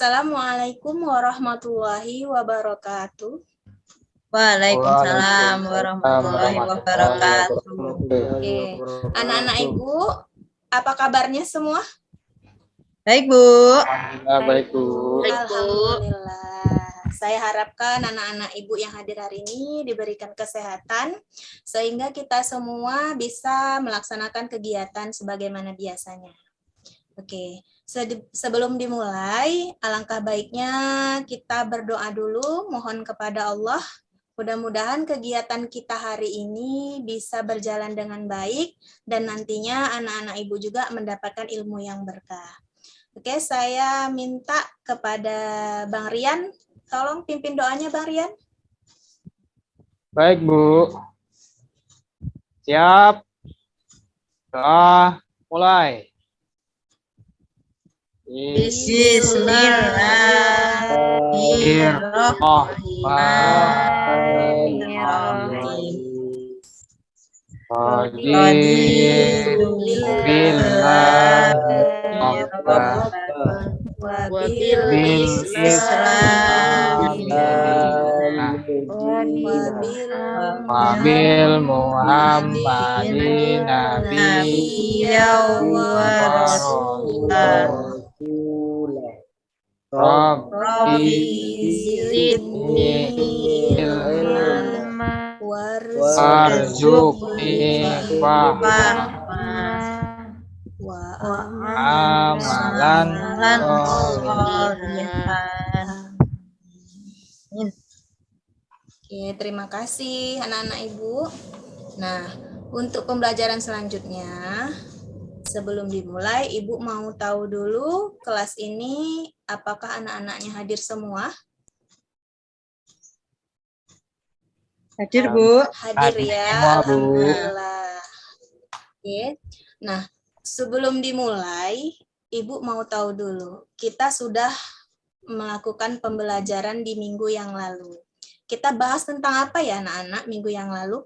Assalamualaikum warahmatullahi wabarakatuh. Waalaikumsalam warahmatullahi wabarakatuh. Oke, anak-anak Ibu, apa kabarnya semua? Baik, Bu. Baik, Bu. Alhamdulillah. Saya harapkan anak-anak Ibu yang hadir hari ini diberikan kesehatan sehingga kita semua bisa melaksanakan kegiatan sebagaimana biasanya. Oke, sebelum dimulai, alangkah baiknya kita berdoa dulu, mohon kepada Allah. Mudah-mudahan kegiatan kita hari ini bisa berjalan dengan baik dan nantinya anak-anak Ibu juga mendapatkan ilmu yang berkah. Oke, saya minta kepada Bang Rian, tolong pimpin doanya Bang Rian. Baik, Bu. Siap. Doa mulai. Wabil Muhammadin Nabiyyan wa Rasulah. Rabbi zidni ilman warzuqni fahman wa amalan sholihan. Oke, terima kasih anak-anak Ibu. Nah, untuk pembelajaran selanjutnya, sebelum dimulai, Ibu mau tahu dulu kelas ini apakah anak-anaknya hadir semua? Hadir, Bu. Hadir ya, alhamdulillah. Oke. Nah, sebelum dimulai, Ibu mau tahu dulu, kita sudah melakukan pembelajaran di minggu yang lalu. Kita bahas tentang apa ya anak-anak minggu yang lalu?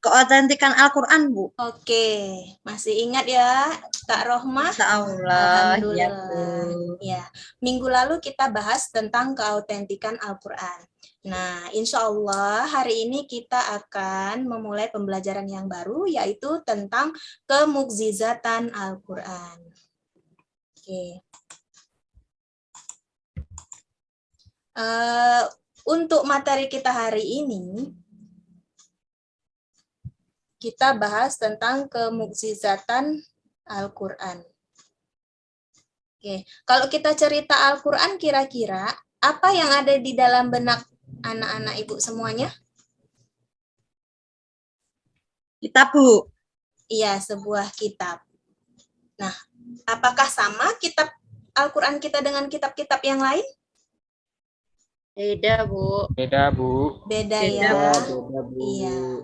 Keautentikan Al-Quran, Bu. Oke, masih ingat ya Kak Rohmah? Insyaallah. Alhamdulillah. Ya, minggu lalu kita bahas tentang keautentikan Al-Quran. Nah, insya Allah hari ini kita akan memulai pembelajaran yang baru, yaitu tentang kemukjizatan Al-Quran. Oke. Untuk materi kita hari ini, kita bahas tentang kemukjizatan Al-Quran. Oke, kalau kita cerita Al-Quran, kira-kira apa yang ada di dalam benak anak-anak Ibu semuanya? Kitab, Bu. Iya, sebuah kitab. Nah, apakah sama kitab Al-Quran kita dengan kitab-kitab yang lain? Beda, Bu. Beda, Bu. Beda ya. Iya.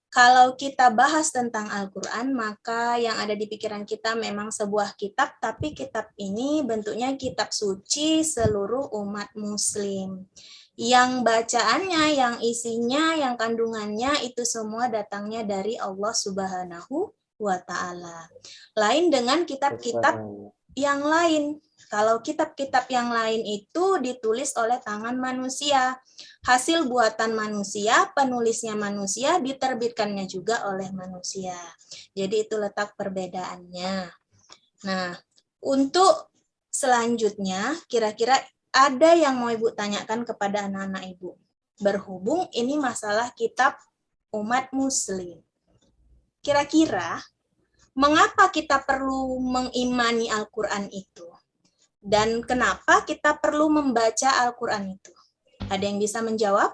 Kalau kita bahas tentang Al-Quran, maka yang ada di pikiran kita memang sebuah kitab, tapi kitab ini bentuknya kitab suci seluruh umat muslim. Yang bacaannya, yang isinya, yang kandungannya, itu semua datangnya dari Allah Subhanahu wa Ta'ala. Lain dengan kitab-kitab yang lain. Kalau kitab-kitab yang lain itu ditulis oleh tangan manusia, hasil buatan manusia, penulisnya manusia, diterbitkannya juga oleh manusia. Jadi itu letak perbedaannya. Nah, untuk selanjutnya, kira-kira ada yang mau Ibu tanyakan kepada anak-anak Ibu? Berhubung ini masalah kitab umat muslim. Kira-kira, mengapa kita perlu mengimani Al-Quran itu? Dan kenapa kita perlu membaca Al-Quran itu? Ada yang bisa menjawab?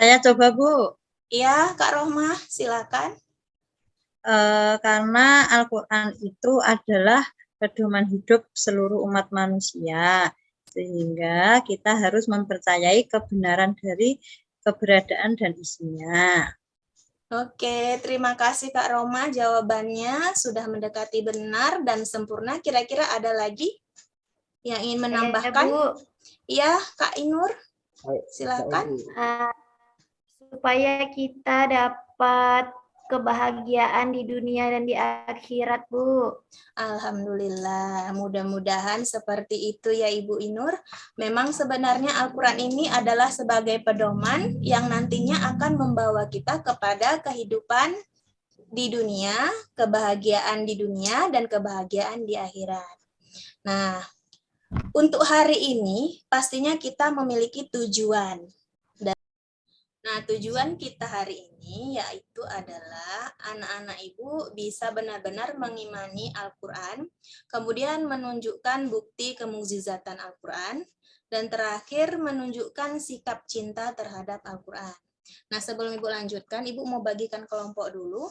Saya coba, Bu. Iya, Kak Rohmah, silakan. Karena Al-Quran itu adalah pedoman hidup seluruh umat manusia. Sehingga kita harus mempercayai kebenaran dari keberadaan dan isinya. Oke, terima kasih Kak Roma. Jawabannya sudah mendekati benar dan sempurna. Kira-kira ada lagi yang ingin menambahkan? Iya, Kak Inur. Silakan. Supaya kita dapat kebahagiaan di dunia dan di akhirat, Bu. Alhamdulillah, mudah-mudahan seperti itu ya Ibu Inur. Memang sebenarnya Al-Quran ini adalah sebagai pedoman yang nantinya akan membawa kita kepada kehidupan di dunia, kebahagiaan di dunia, dan kebahagiaan di akhirat. Nah, untuk hari ini pastinya kita memiliki tujuan. Nah, tujuan kita hari ini yaitu adalah anak-anak Ibu bisa benar-benar mengimani Al-Quran, kemudian menunjukkan bukti kemukjizatan Al-Quran, dan terakhir menunjukkan sikap cinta terhadap Al-Quran. Nah, sebelum Ibu lanjutkan, Ibu mau bagikan kelompok dulu.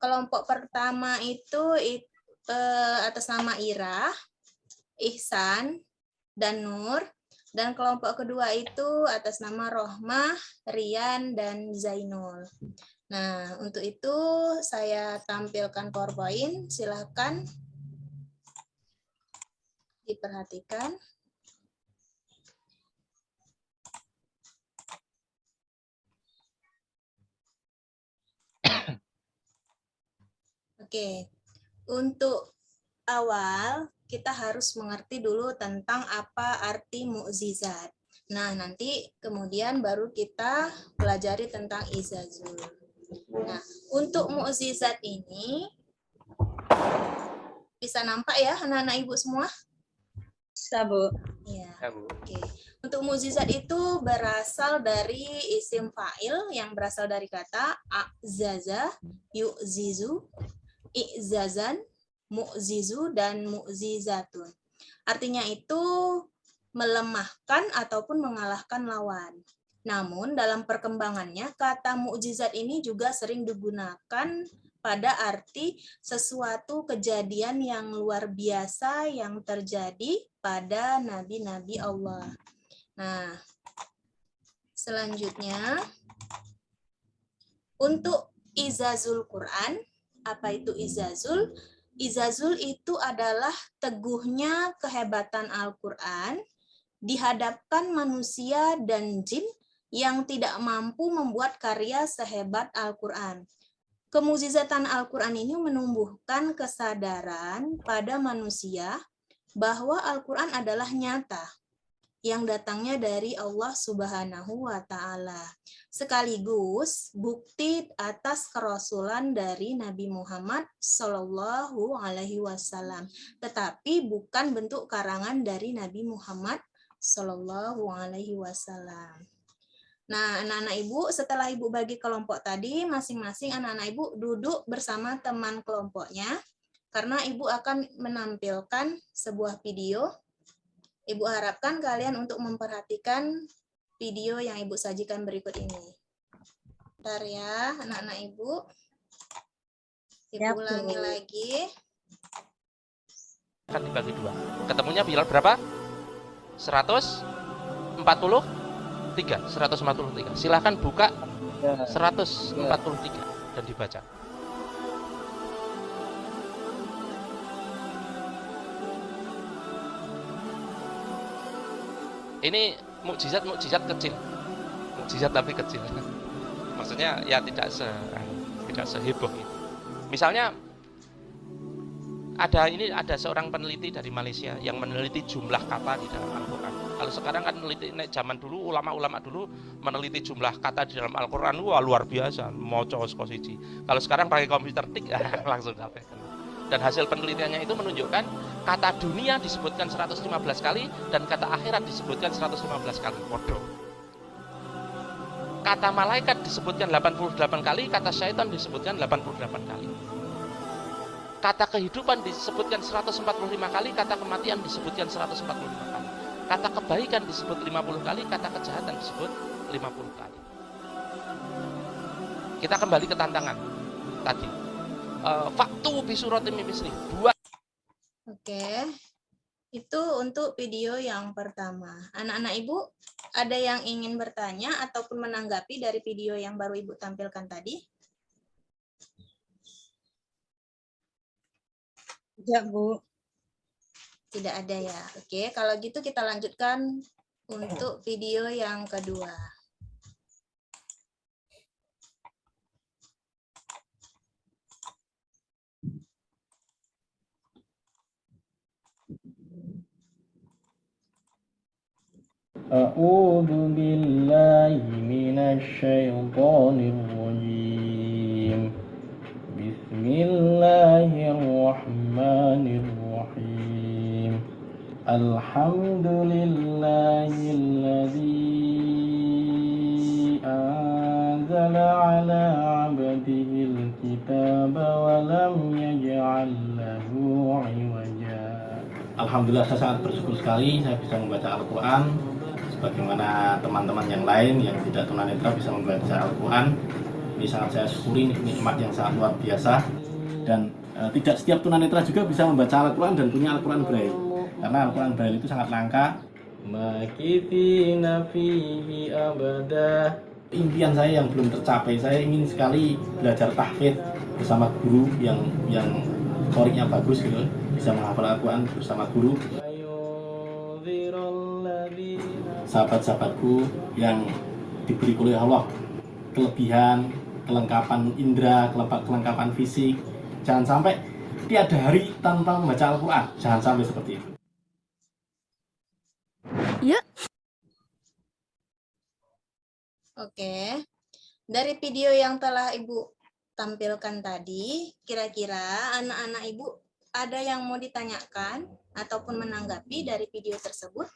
Kelompok pertama itu atas nama Ira, Ihsan, dan Nur. Dan kelompok kedua itu atas nama Rohmah, Rian, dan Zainul. Nah, untuk itu saya tampilkan PowerPoint. Silakan diperhatikan. Oke, untuk awal kita harus mengerti dulu tentang apa arti mukjizat. Nah, nanti kemudian baru kita pelajari tentang izazul. Nah, untuk mukjizat ini bisa nampak ya anak-anak Ibu semua? Bisa, Bu. Iya. Ya, Bu. Oke. Untuk mukjizat itu berasal dari isim fa'il yang berasal dari kata a'zaza, yu'zizu, i'zazan, mu'zizu, dan mu'zizatun. Artinya itu melemahkan ataupun mengalahkan lawan. Namun dalam perkembangannya kata mukjizat ini juga sering digunakan pada arti sesuatu kejadian yang luar biasa yang terjadi pada nabi-nabi Allah. Nah, selanjutnya untuk izazul Quran, apa itu izazul? Izazul itu adalah teguhnya kehebatan Al-Quran dihadapkan manusia dan jin yang tidak mampu membuat karya sehebat Al-Quran. Kemukjizatan Al-Quran ini menumbuhkan kesadaran pada manusia bahwa Al-Quran adalah nyata yang datangnya dari Allah Subhanahu wa Ta'ala, sekaligus bukti atas kerasulan dari Nabi Muhammad Shallallahu Alaihi Wasallam, tetapi bukan bentuk karangan dari Nabi Muhammad Shallallahu Alaihi Wasallam. Nah, anak-anak Ibu, setelah Ibu bagi kelompok tadi, masing-masing anak-anak Ibu duduk bersama teman kelompoknya, karena Ibu akan menampilkan sebuah video. Ibu harapkan kalian untuk memperhatikan video yang Ibu sajikan berikut ini. Bentar ya, anak-anak Ibu. Ibu ulangi lagi. Akan dibagi dua. Ketemunya berapa? 143. 143. Silahkan buka 143 dan dibaca. Ini mukjizat kecil. Mukjizat tapi kecil. Maksudnya ya tidak seheboh itu. Misalnya ada seorang peneliti dari Malaysia yang meneliti jumlah kata di dalam Al-Qur'an. Kalau sekarang kan meneliti, zaman dulu ulama-ulama dulu meneliti jumlah kata di dalam Al-Qur'an, wah luar biasa, moco siji. Kalau sekarang pakai komputer tik langsung dapat. Dan hasil penelitiannya itu menunjukkan kata dunia disebutkan 115 kali dan kata akhirat disebutkan 115 kali. Bodoh. Kata malaikat disebutkan 88 kali, kata syaitan disebutkan 88 kali. Kata kehidupan disebutkan 145 kali, kata kematian disebutkan 145 kali. Kata kebaikan disebut 50 kali, kata kejahatan disebut 50 kali. Kita kembali ke tantangan tadi. Faktu bisuratim misli. Oke. Itu untuk video yang pertama. Anak-anak Ibu, ada yang ingin bertanya ataupun menanggapi dari video yang baru Ibu tampilkan tadi? Tidak, Bu. Tidak ada ya. Oke, kalau gitu kita lanjutkan untuk video yang kedua. A'udzu billahi minasy syaithanir rajim. Bismillahirrahmanirrahim. Alhamdulillahilladzi anzala ala 'abdihil kitaba wa lam yaj'al lahu 'iwaja. Alhamdulillah, saya sangat bersyukur sekali saya bisa membaca Al-Quran sebagaimana teman-teman yang lain yang tidak tunanetra bisa membaca Al-Quran. Ini sangat saya syukuri, nikmat yang sangat luar biasa. Dan tidak setiap tunanetra juga bisa membaca Al-Quran dan punya Al-Quran Braille, karena Al-Quran Braille itu sangat langka. Makithina fihi abada. Impian saya yang belum tercapai, saya ingin sekali belajar tahfidz bersama guru yang qori'nya bagus gitu, bisa menghafal Al-Quran bersama guru. Sahabat-sahabatku yang diberi oleh Allah kelebihan, kelengkapan indera, kelengkapan fisik, jangan sampai tiada hari tanpa membaca Al-Quran, jangan sampai seperti itu. Ya. Oke, dari video yang telah Ibu tampilkan tadi, kira-kira anak-anak Ibu ada yang mau ditanyakan ataupun menanggapi dari video tersebut?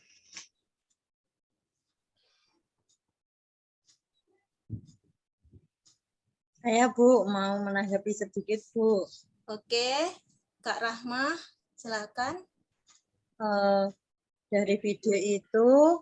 Saya, Bu, mau menanggapi sedikit, Bu. Oke, Kak Rahma, silakan. Dari video itu,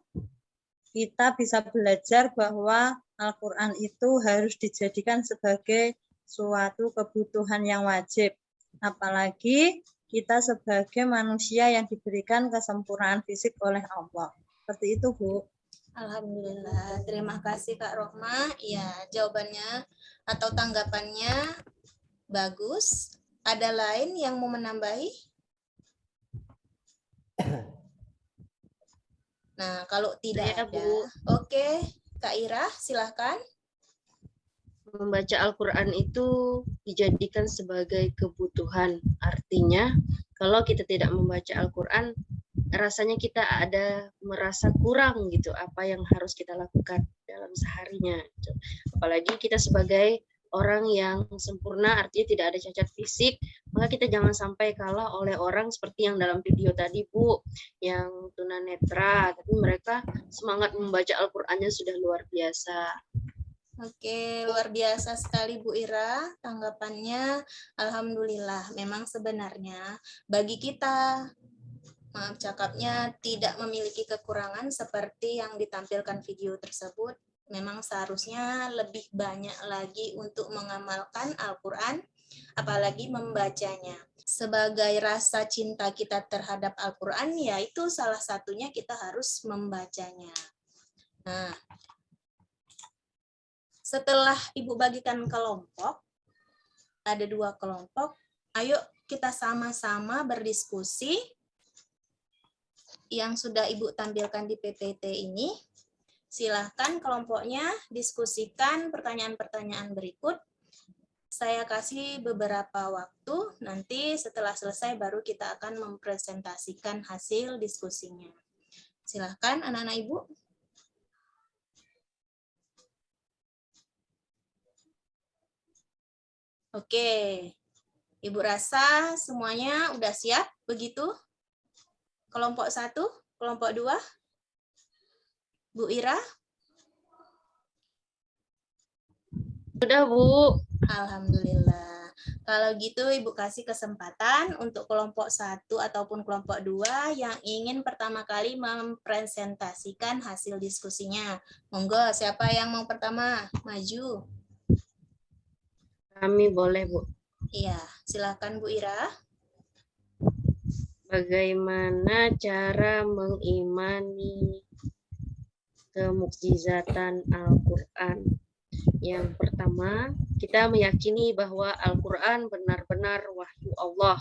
kita bisa belajar bahwa Al-Quran itu harus dijadikan sebagai suatu kebutuhan yang wajib. Apalagi kita sebagai manusia yang diberikan kesempurnaan fisik oleh Allah. Seperti itu, Bu. Alhamdulillah, terima kasih Kak Rohma. Ya, jawabannya atau tanggapannya bagus. Ada lain yang mau menambahi? Nah, kalau tidak Saya, ada, Bu. Oke, Kak Ira, silahkan. Membaca Al-Quran itu dijadikan sebagai kebutuhan. Artinya, kalau kita tidak membaca Al-Quran, rasanya kita ada merasa kurang gitu apa yang harus kita lakukan dalam seharinya. Gitu. Apalagi kita sebagai orang yang sempurna, artinya tidak ada cacat fisik, maka kita jangan sampai kalah oleh orang seperti yang dalam video tadi, Bu, yang tunanetra, tapi mereka semangat membaca Al-Qur'annya sudah luar biasa. Oke, luar biasa sekali Bu Ira tanggapannya. Alhamdulillah, memang sebenarnya bagi kita, maaf cakapnya, tidak memiliki kekurangan seperti yang ditampilkan video tersebut. Memang seharusnya lebih banyak lagi untuk mengamalkan Al-Quran, apalagi membacanya. Sebagai rasa cinta kita terhadap Al-Quran, yaitu salah satunya kita harus membacanya. Nah, setelah Ibu bagikan kelompok, ada 2 kelompok, ayo kita sama-sama berdiskusi yang sudah Ibu tampilkan di PPT ini. Silahkan kelompoknya diskusikan pertanyaan-pertanyaan berikut. Saya kasih beberapa waktu, nanti setelah selesai baru kita akan mempresentasikan hasil diskusinya. Silahkan anak-anak Ibu. Oke, Ibu rasa semuanya udah siap begitu? Kelompok 1, kelompok 2? Bu Ira? Sudah, Bu. Alhamdulillah. Kalau gitu Ibu kasih kesempatan untuk kelompok 1 ataupun kelompok 2 yang ingin pertama kali mempresentasikan hasil diskusinya. Monggo, siapa yang mau pertama? Maju. Kami boleh, Bu. Iya, silakan Bu Ira. Bagaimana cara mengimani kemukjizatan Al-Quran? Yang pertama, kita meyakini bahwa Al-Quran benar-benar wahyu Allah.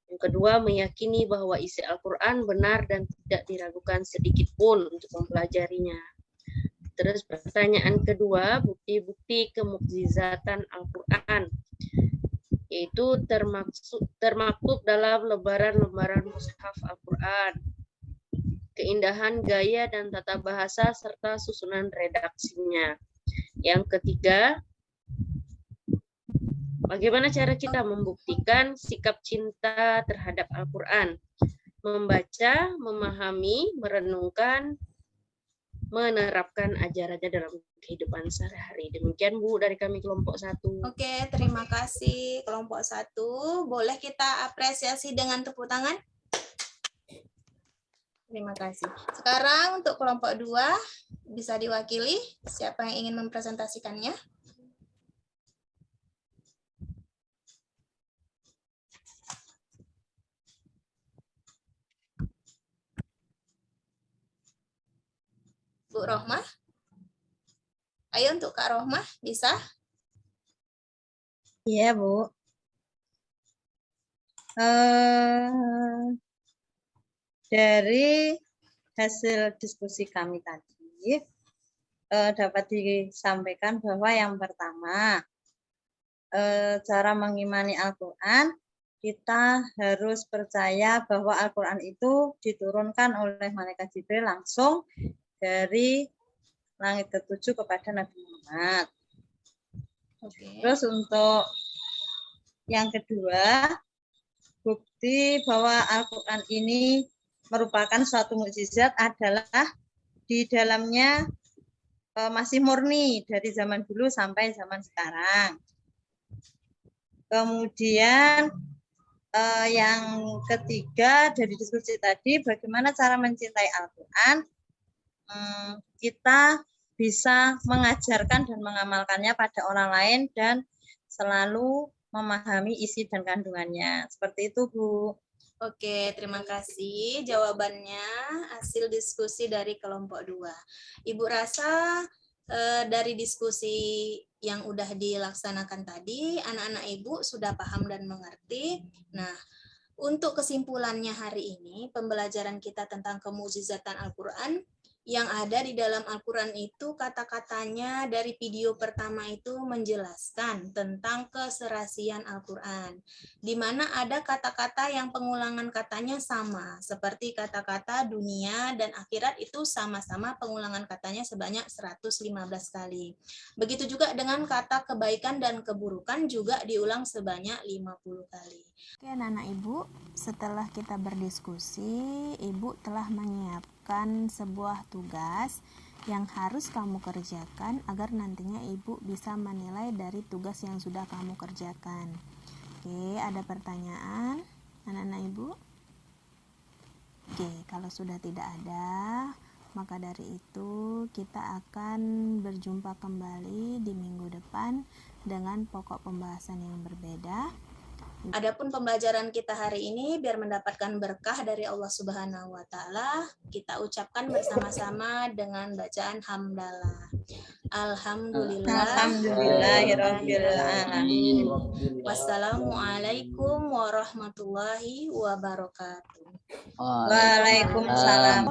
Yang kedua, meyakini bahwa isi Al-Quran benar dan tidak diragukan sedikit pun untuk mempelajarinya. Terus pertanyaan kedua, bukti-bukti kemukjizatan Al-Quran, yaitu termaktub dalam lembaran-lembaran mushaf Al-Quran. keindahan gaya dan tata bahasa serta susunan redaksinya. Yang ketiga, bagaimana cara kita membuktikan sikap cinta terhadap Al-Quran? Membaca, memahami, merenungkan, menerapkan ajarannya dalam kehidupan sehari-hari. Demikian Bu dari kami kelompok 1. Oke, terima kasih kelompok 1. Boleh kita apresiasi dengan tepuk tangan? Terima kasih. Sekarang untuk kelompok 2 bisa diwakili. Siapa yang ingin mempresentasikannya? Bu Rohmah? Ayo untuk Kak Rohmah, bisa? Iya, Bu. Dari hasil diskusi kami tadi, dapat disampaikan bahwa yang pertama, cara mengimani Al-Quran, kita harus percaya bahwa Al-Quran itu diturunkan oleh Malaikat Jibril langsung dari langit ke-7 kepada Nabi Muhammad. Oke. Terus untuk yang kedua, bukti bahwa Al-Quran ini merupakan suatu mukjizat adalah di dalamnya masih murni dari zaman dulu sampai zaman sekarang. Kemudian yang ketiga dari diskusi tadi, bagaimana cara mencintai Al-Quran? Kita bisa mengajarkan dan mengamalkannya pada orang lain dan selalu memahami isi dan kandungannya. Seperti itu, Bu. Oke, terima kasih jawabannya hasil diskusi dari kelompok 2. Ibu rasa dari diskusi yang udah dilaksanakan tadi, anak-anak Ibu sudah paham dan mengerti. Nah, untuk kesimpulannya hari ini, pembelajaran kita tentang kemukjizatan Al-Quran, yang ada di dalam Al-Quran itu kata-katanya dari video pertama itu menjelaskan tentang keserasian Al-Quran. Di mana ada kata-kata yang pengulangan katanya sama, seperti kata-kata dunia dan akhirat itu sama-sama pengulangan katanya sebanyak 115 kali. Begitu juga dengan kata kebaikan dan keburukan juga diulang sebanyak 50 kali. Oke, anak-anak Ibu, setelah kita berdiskusi, Ibu telah menyiapkan sebuah tugas yang harus kamu kerjakan agar nantinya Ibu bisa menilai dari tugas yang sudah kamu kerjakan. Oke, ada pertanyaan anak-anak Ibu? Oke, kalau sudah tidak ada, maka dari itu kita akan berjumpa kembali di minggu depan dengan pokok pembahasan yang berbeda. Adapun pembelajaran kita hari ini biar mendapatkan berkah dari Allah Subhanahu wa taala, kita ucapkan bersama-sama dengan bacaan hamdalah. Alhamdulillahirabbil alamin. Wassalamualaikum warahmatullahi wabarakatuh. Waalaikumsalam.